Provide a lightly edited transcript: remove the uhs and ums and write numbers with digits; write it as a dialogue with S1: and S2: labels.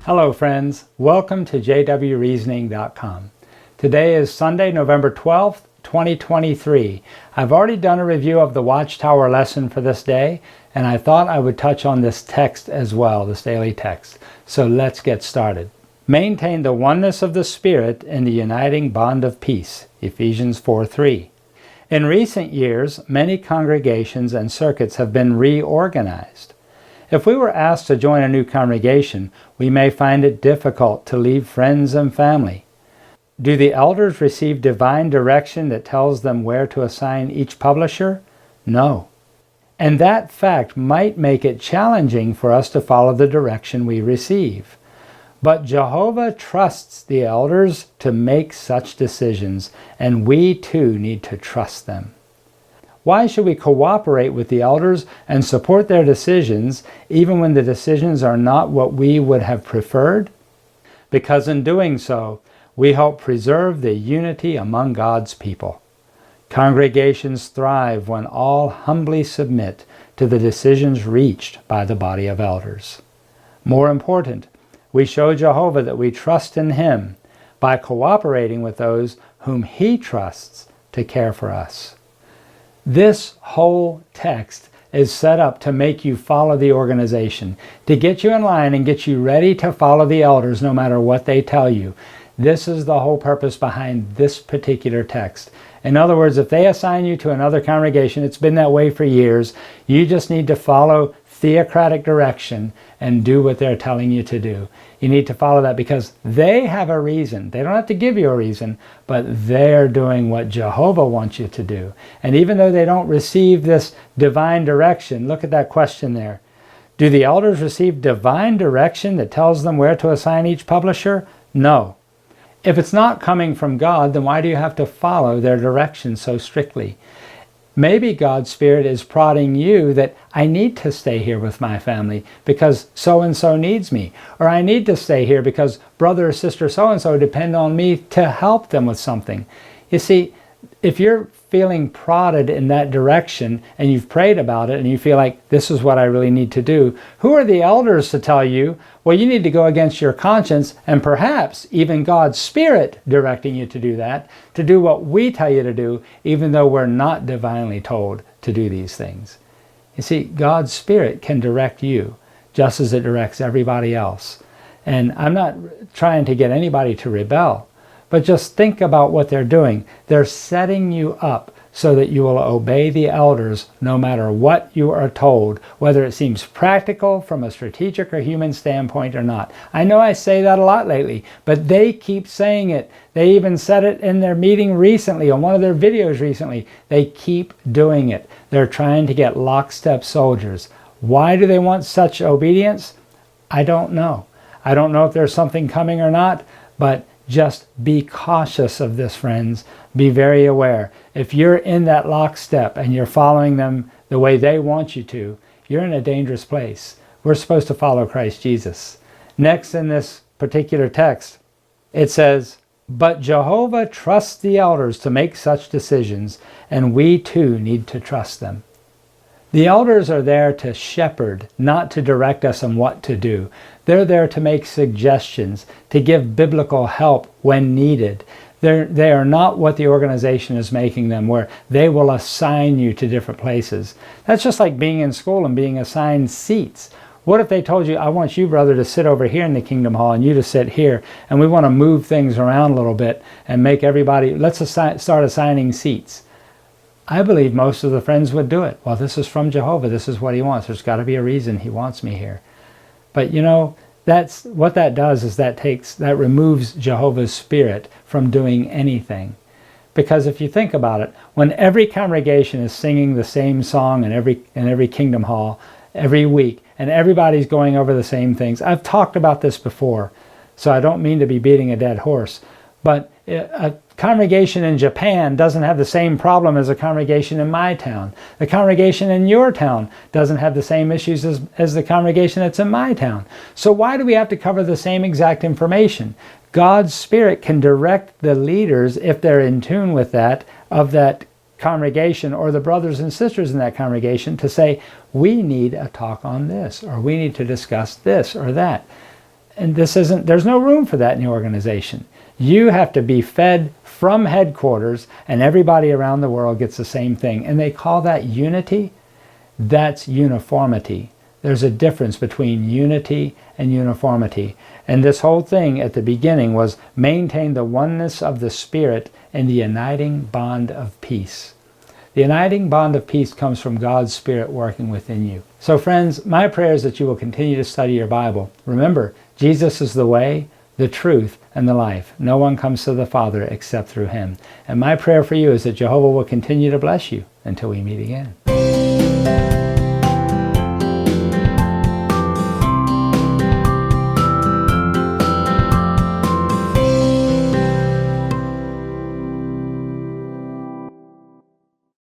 S1: Hello friends, welcome to jwreasoning.com. Today is Sunday, November 12th, 2023. I've already done a review of the Watchtower lesson for this day, and I thought I would touch on this text as well, this daily text. So let's get started. Maintain the oneness of the Spirit in the uniting bond of peace, Ephesians 4:3. In recent years, many congregations and circuits have been reorganized. If we were asked to join a new congregation, we may find it difficult to leave friends and family. Do the elders receive divine direction that tells them where to assign each publisher? No. And that fact might make it challenging for us to follow the direction we receive. But Jehovah trusts the elders to make such decisions, and we too need to trust them. Why should we cooperate with the elders and support their decisions even when the decisions are not what we would have preferred? Because in doing so, we help preserve the unity among God's people. Congregations thrive when all humbly submit to the decisions reached by the body of elders. More important, we show Jehovah that we trust in Him by cooperating with those whom He trusts to care for us. This whole text is set up to make you follow the organization, to get you in line and get you ready to follow the elders no matter what they tell you. This is the whole purpose behind this particular text. In other words, if they assign you to another congregation, it's been that way for years, you just need to follow theocratic direction and do what they're telling you to do. You need to follow that because they have a reason. They don't have to give you a reason, but they're doing what Jehovah wants you to do. And even though they don't receive this divine direction, look at that question there. Do the elders receive divine direction that tells them where to assign each publisher? No. If it's not coming from God, then why do you have to follow their direction so strictly? Maybe God's Spirit is prodding you that I need to stay here with my family because so-and-so needs me. Or I need to stay here because brother or sister so-and-so depend on me to help them with something. You see, if you're feeling prodded in that direction and you've prayed about it and you feel like this is what I really need to do, who are the elders to tell you, well, you need to go against your conscience and perhaps even God's Spirit directing you to do that, to do what we tell you to do, even though we're not divinely told to do these things. You see, God's Spirit can direct you just as it directs everybody else. And I'm not trying to get anybody to rebel, but just think about what they're doing. They're setting you up so that you will obey the elders no matter what you are told, whether it seems practical from a strategic or human standpoint or not. I know I say that a lot lately, but they keep saying it. They even said it in their meeting recently, on one of their videos recently. They keep doing it. They're trying to get lockstep soldiers. Why do they want such obedience? I don't know. I don't know if there's something coming or not, but just be cautious of this, friends. Be very aware. If you're in that lockstep and you're following them the way they want you to, you're in a dangerous place. We're supposed to follow Christ Jesus. Next in this particular text, it says, "But Jehovah trusts the elders to make such decisions, and we too need to trust them." The elders are there to shepherd, not to direct us on what to do. They're there to make suggestions, to give biblical help when needed. They are not what the organization is making them, where they will assign you to different places. That's just like being in school and being assigned seats. What if they told you, I want you, brother, to sit over here in the Kingdom Hall and you to sit here, and we want to move things around a little bit and make everybody, let's start assigning seats. I believe most of the friends would do it. Well, this is from Jehovah. This is what He wants. There's got to be a reason He wants me here. But you know, that's what that does is that removes Jehovah's Spirit from doing anything. Because if you think about it, when every congregation is singing the same song in every Kingdom Hall every week, and everybody's going over the same things. I've talked about this before, so I don't mean to be beating a dead horse, but a congregation in Japan doesn't have the same problem as a congregation in my town. The congregation in your town doesn't have the same issues as the congregation that's in my town. So why do we have to cover the same exact information? God's Spirit can direct the leaders, if they're in tune with that, of that congregation or the brothers and sisters in that congregation, to say, we need a talk on this, or we need to discuss this or that. And there's no room for that in your organization. You have to be fed from headquarters, and everybody around the world gets the same thing. And they call that unity. That's uniformity. There's a difference between unity and uniformity. And this whole thing at the beginning was maintain the oneness of the Spirit and the uniting bond of peace. The uniting bond of peace comes from God's Spirit working within you. So friends, my prayer is that you will continue to study your Bible. Remember, Jesus is the way, the truth, and the life. No one comes to the Father except through him. And my prayer for you is that Jehovah will continue to bless you until we meet again.